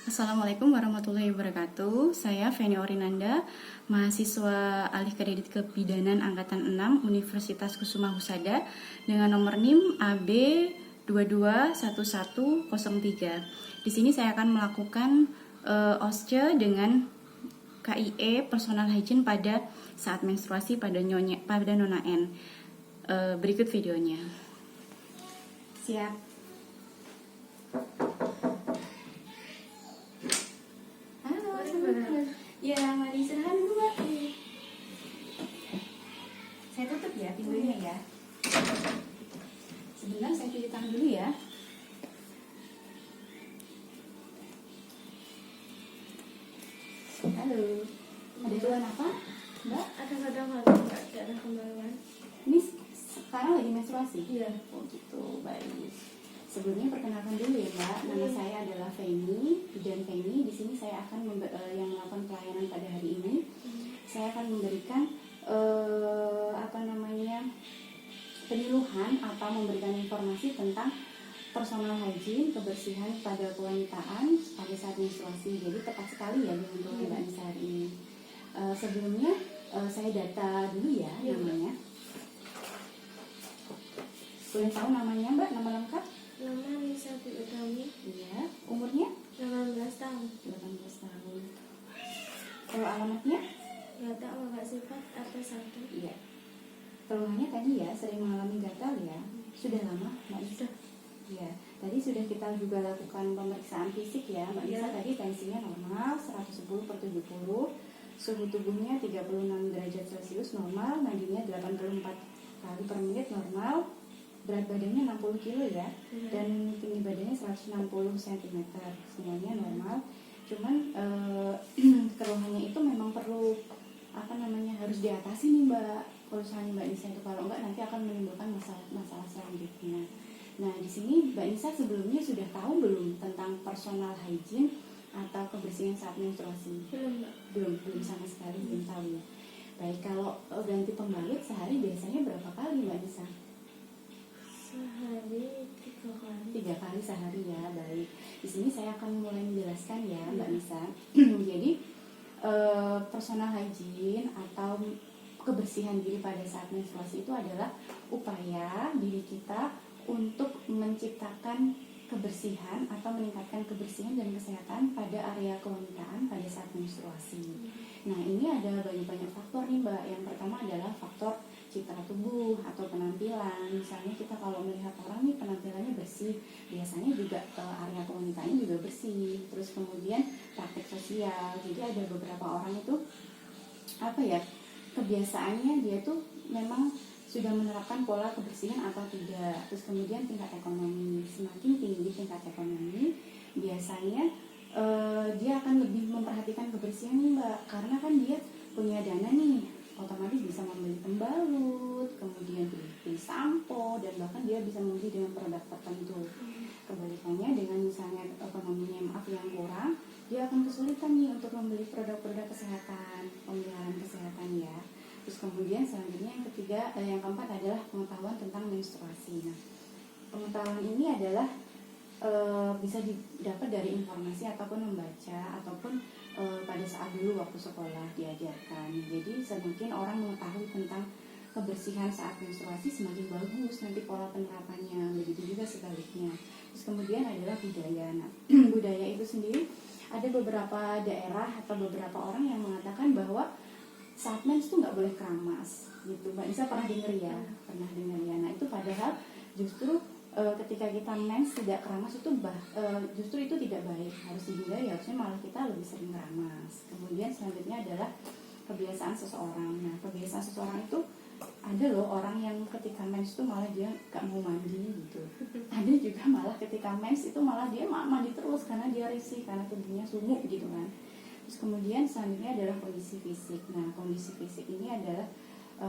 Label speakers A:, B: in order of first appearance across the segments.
A: Assalamualaikum warahmatullahi wabarakatuh. Saya Feni Orinanda, mahasiswa alih kredit kebidanan angkatan 6 Universitas Kusuma Husada dengan nomor NIM AB 221103. Di sini saya akan melakukan OSCE dengan KIE personal hygiene pada saat menstruasi pada Nona N. Berikut videonya. Siap. Ya, mari istirahat dulu, Mbak. Saya tutup ya pintunya ya. Sebentar saya cuci tangan dulu ya. Halo. Ada keluhan apa, Mbak?
B: Ada kadang-kadang ada kembaran.
A: Ini sekarang lagi menstruasi?
B: Iya.
A: Oh gitu, baik. Sebelumnya perkenalkan dulu ya, Mbak. Nama saya adalah Feni, Bidan Feni. Di sini saya akan yang melakukan pelayanan pada hari ini. Saya akan memberikan penyuluhan atau memberikan informasi tentang personal hygiene, kebersihan pada kewanitaan pada saat menstruasi. Jadi tepat sekali ya untuk Mbak Nisa hari ini. Sebelumnya saya data dulu ya namanya. Boleh tahu namanya, Mbak? Nama lengkap?
B: Nama Nisa Utami.
A: Iya. Umurnya?
B: 18 tahun.
A: 18 tahun. Kalau alamatnya?
B: Gak tahu agak sifat atau satu.
A: Iya. Keluhannya tadi ya sering mengalami gatal ya. Sudah lama, Mbak Nisa? Iya. Tadi sudah kita juga lakukan pemeriksaan fisik ya, Mbak Nisa. Tadi tensinya normal 110/70, suhu tubuhnya 36 derajat Celcius normal, nadinya 84 kali per menit normal. Berat badannya 60 kilo ya, dan tinggi badannya 160 cm, semuanya normal. Cuman keluhannya itu memang perlu harus diatasi nih, Mbak. Keluhan Mbak Nisa itu kalau enggak nanti akan menimbulkan masalah selanjutnya. Nah, di sini Mbak Nisa sebelumnya sudah tahu belum tentang personal hygiene atau kebersihan saat menstruasi?
B: Belum, Mbak.
A: Belum sama sekali, belum tahu ya. Baik, kalau ganti pembalut sehari biasanya berapa kali, Mbak Nisa?
B: Sehari 3 kali.
A: 3 kali sehari ya, baik. Di sini saya akan mulai menjelaskan ya, Mbak Nisa. Jadi personal hygiene atau kebersihan diri pada saat menstruasi itu adalah upaya diri kita untuk menciptakan kebersihan atau meningkatkan kebersihan dan kesehatan pada area kewanitaan pada saat menstruasi. Nah, ini ada banyak faktor nih, Mbak. Yang pertama adalah faktor citra tubuh atau penampilan. Misalnya kita kalau melihat orang nih penampilannya bersih, biasanya juga area kewanitaannya juga bersih. Terus kemudian praktek sosial. Jadi ada beberapa orang itu kebiasaannya dia tuh memang sudah menerapkan pola kebersihan atau tidak. Terus kemudian tingkat ekonomi, semakin tinggi tingkat ekonomi, biasanya dia akan lebih memperhatikan kebersihan nih, Mbak, karena kan dia punya dana nih, otomatis bisa membeli pembalut, kemudian beli sampo, dan bahkan dia bisa membeli dengan produk tertentu. Kebalikannya dengan misalnya ekonominya yang kurang, dia akan kesulitan nih untuk membeli produk-produk kesehatan, pemeliharaan kesehatan ya. Terus kemudian selanjutnya yang keempat adalah pengetahuan tentang menstruasi. Nah, pengetahuan ini adalah bisa didapat dari informasi ataupun membaca ataupun pada saat dulu waktu sekolah diajarkan. Jadi semakin orang mengetahui tentang kebersihan saat menstruasi semakin bagus nanti pola penerapannya. Begitu juga sebaliknya. Terus kemudian adalah budaya. Nah, budaya itu sendiri ada beberapa daerah atau beberapa orang yang mengatakan bahwa saat mens itu nggak boleh keramas gitu. Mbak Nisa pernah dengar ya? Pernah dengar ya. Nah, itu padahal justru ketika kita mens tidak keramas itu justru itu tidak baik, harus dihindari. Harusnya malah kita lebih sering keramas. Kemudian selanjutnya adalah kebiasaan seseorang. Nah, kebiasaan seseorang itu ada loh orang yang ketika mens itu malah dia gak mau mandi gitu. Ada juga malah ketika mens itu malah dia mandi terus karena dia risih, karena tubuhnya sumuk gitu kan. Terus kemudian selanjutnya adalah kondisi fisik. Nah, kondisi fisik ini adalah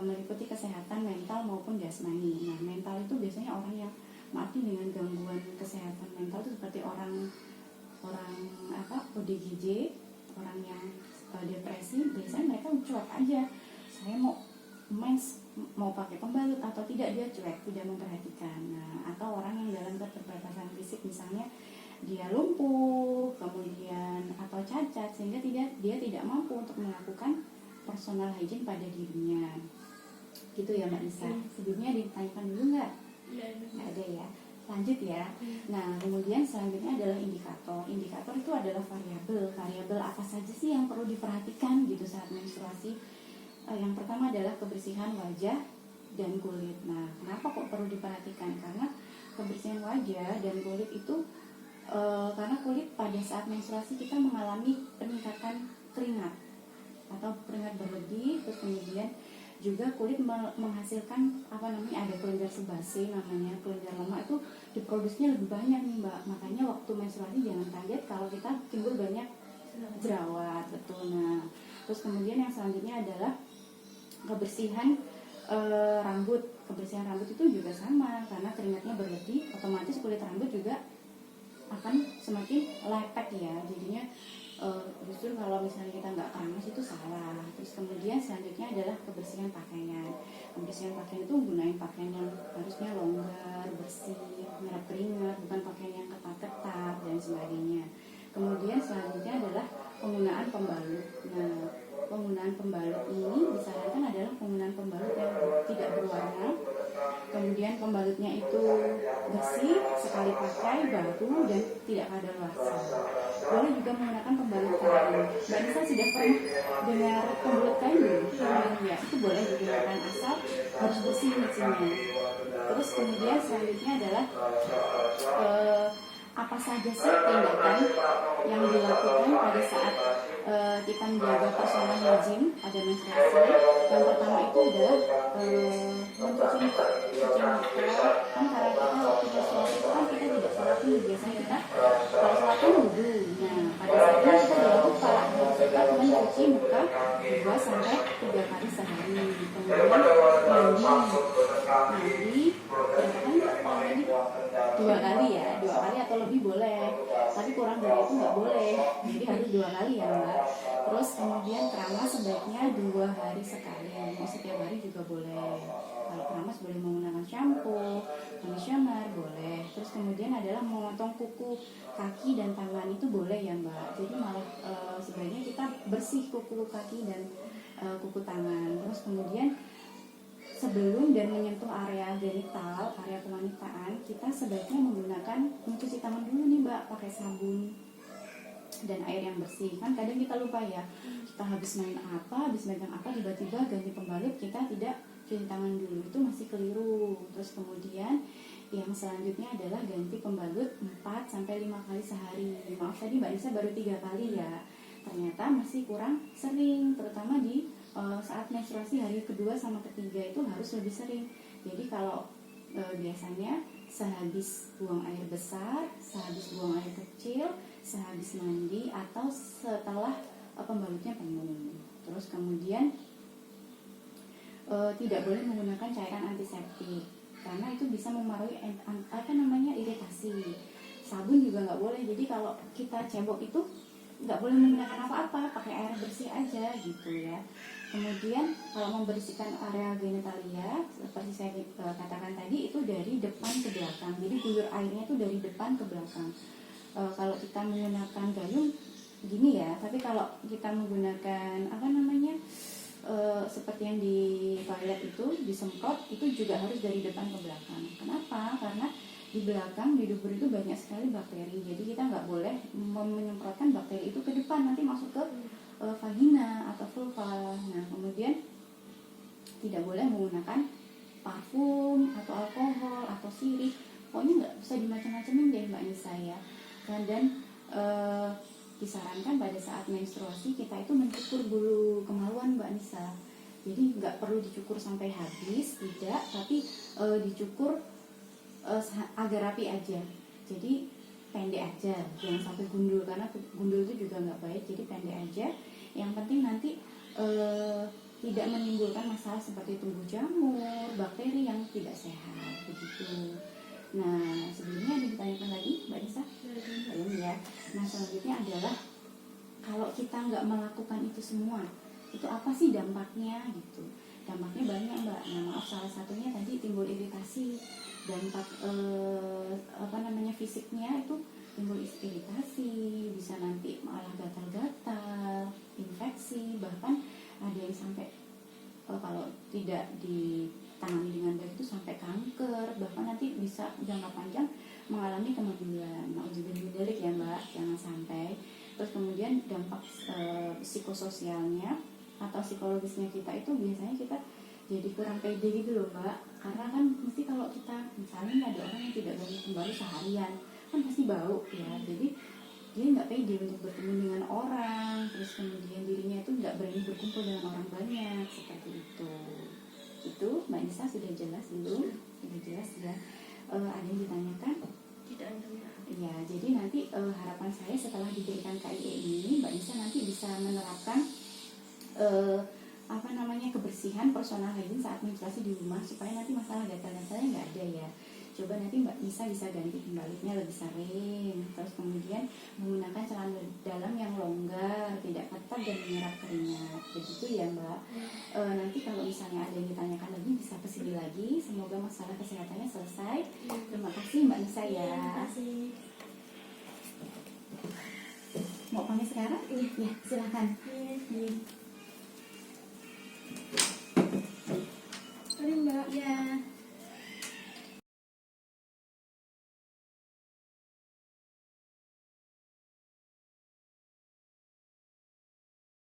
A: meliputi kesehatan mental maupun jasmani. Nah, mental itu biasanya orang yang dengan gangguan kesehatan mental itu seperti orang ODGJ, orang yang depresi, biasanya mereka cuek aja. Saya mau mens, mau pakai pembalut atau tidak, dia cuek, tidak memperhatikan. Nah, atau orang yang dalam keterbatasan fisik, misalnya dia lumpuh, kemudian dia tidak mampu untuk melakukan personal hygiene pada dirinya. Gitu ya Mbak Nisa. Sebelumnya ditanyakan dulu nggak? Nggak ada ya. Lanjut ya. Nah, kemudian selanjutnya adalah indikator. Indikator itu adalah variabel. Variabel apa saja sih yang perlu diperhatikan gitu saat menstruasi? Yang pertama adalah kebersihan wajah dan kulit. Nah, kenapa kok perlu diperhatikan? Karena kebersihan wajah dan kulit itu karena kulit pada saat menstruasi kita mengalami peningkatan keringat atau keringat berlebih, terus kemudian juga kulit menghasilkan ada kelenjar sebase namanya, kelenjar lemak itu diproduksinya lebih banyak nih Mbak. Makanya waktu menstruasi jangan kaget kalau kita timbul banyak jerawat, betul. Nah, terus kemudian yang selanjutnya adalah kebersihan rambut. Kebersihan rambut itu juga sama, karena keringatnya berlebih, otomatis kulit rambut juga akan semakin lepek ya. Jadinya justru kalau misalnya kita nggak keramas itu salah. Terus kemudian selanjutnya adalah kebersihan pakaian. Kebersihan pakaian itu gunain pakaian yang harusnya longgar, bersih, menyerap keringat, bukan pakaian yang ketat-ketat dan sebagainya. Kemudian selanjutnya adalah penggunaan pembalut. Nah, penggunaan pembalut ini disarankan adalah penggunaan pembalut yang tidak berwarna. Kemudian pembalutnya itu bersih, sekali pakai, baru, dan tidak kadaluarsa. Boleh juga menggunakan pembalut kain. Mbak Nisa sudah pernah dengar pembalut kain belum? Ya, itu boleh digunakan asal harus bersih nyucinya. Terus kemudian selanjutnya adalah apa saja sih tindakan yang dilakukan pada saat kita menjaga personal hygiene pada menstruasi. Yang pertama itu adalah mencuci muka. Kan karena kita waktu menstruasi itu kan kita tidak sholat nih, biasanya kita kalau sholat kan wudhu. Nah, pada saat ini kita jangan lupa harus tetap mencuci muka 2-3 kali sehari. Kemudian mandi berapa kali? 2 kali atau lebih boleh, tapi kurang dari itu nggak boleh, jadi harus 2 kali ya Mbak. Terus kemudian keramas sebaiknya 2 hari sekali, mau setiap hari juga boleh. Kalau keramas boleh menggunakan shampoo, conditioner boleh. Terus kemudian adalah memotong kuku kaki dan tangan itu boleh ya Mbak. Jadi malah sebaiknya kita bersih kuku kaki dan kuku tangan. Terus kemudian sebelum dan menyentuh area genital, area kewanitaan, kita sebaiknya menggunakan mencuci tangan dulu nih Mbak, pakai sabun dan air yang bersih. Kan kadang kita lupa ya, kita habis main apa, habis megang apa, tiba-tiba ganti pembalut, kita tidak cuci tangan dulu, itu masih keliru. Terus kemudian yang selanjutnya adalah ganti pembalut 4-5 kali sehari. Maaf tadi Mbak Nisa baru 3 kali ya, ternyata masih kurang sering, terutama di saat menstruasi hari kedua sama ketiga itu harus lebih sering. Jadi kalau biasanya sehabis buang air besar, sehabis buang air kecil, sehabis mandi, atau setelah pembalutnya penuh. Terus kemudian tidak boleh menggunakan cairan antiseptik karena itu bisa mempengaruhi iritasi. Sabun juga nggak boleh. Jadi kalau kita cebok itu nggak boleh menggunakan apa-apa, pakai air bersih aja gitu ya. Kemudian kalau membersihkan area genitalia seperti saya katakan tadi, itu dari depan ke belakang. Jadi guyur airnya itu dari depan ke belakang. Kalau kita menggunakan gayung gini ya, tapi kalau kita menggunakan seperti yang di toilet itu disemprot, itu juga harus dari depan ke belakang. Kenapa? Karena di belakang, di dubur itu banyak sekali bakteri. Jadi kita nggak boleh menyemprotkan bakteri itu ke depan, nanti masuk ke vagina atau vulva. Nah, kemudian tidak boleh menggunakan parfum atau alkohol atau sirih. Pokoknya nggak bisa dimacam-macamin deh Mbak Nisa ya. Dan disarankan pada saat menstruasi kita itu mencukur bulu kemaluan Mbak Nisa. Jadi nggak perlu dicukur sampai habis, tidak, tapi dicukur agak rapi aja. Jadi pendek aja, jangan sampai gundul, karena gundul itu juga nggak baik. Jadi pendek aja. Yang penting nanti tidak menimbulkan masalah seperti tumbuh jamur, bakteri yang tidak sehat begitu. Nah, sebelumnya ada ditanyakan lagi Mbak Nisa? Belum ya. Nah, selanjutnya adalah kalau kita nggak melakukan itu semua, itu apa sih dampaknya gitu? Dampaknya banyak Mbak. Nah, maaf, salah satunya tadi timbul iritasi. Dampak fisiknya itu timbul iritasi, bisa nanti malah gatal-gatal, tidak ditangani dengan baik itu sampai kanker, bahkan nanti bisa jangka panjang mengalami kemandulan. Nauzubillah ya Mbak, jangan sampai. Terus kemudian dampak psikososialnya atau psikologisnya kita itu biasanya kita jadi kurang pede gitu loh Mbak, karena kan mesti kalau kita misalnya ada orang yang tidak bangun kembali seharian kan pasti bau ya, jadi dia nggak pede untuk bertemu dengan orang, terus kemudian dirinya itu nggak berani berkumpul dengan orang banyak seperti itu. Itu Mbak Nisa sudah jelas belum? Sudah jelas ya. Ada yang ditanyakan?
B: Tidak ada Mbak.
A: Ya, jadi nanti harapan saya setelah diberikan KIE ini Mbak Nisa nanti bisa menerapkan kebersihan personal hygiene saat menstruasi di rumah, supaya nanti masalah gatal-gatalnya nggak ada ya. Coba nanti Mbak Nisa bisa ganti pembaliknya lebih sering, terus kemudian menggunakan celana dalam yang longgar, tidak ketat dan menyerap keringat, begitu ya Mbak. Nanti kalau misalnya ada yang ditanyakan lagi bisa kesini lagi. Semoga masalah kesehatannya selesai. Terima kasih Mbak Nisa ya.
B: Terima kasih.
A: Mau pamit sekarang?
B: Iya.
A: Ya, silakan.
B: Iya.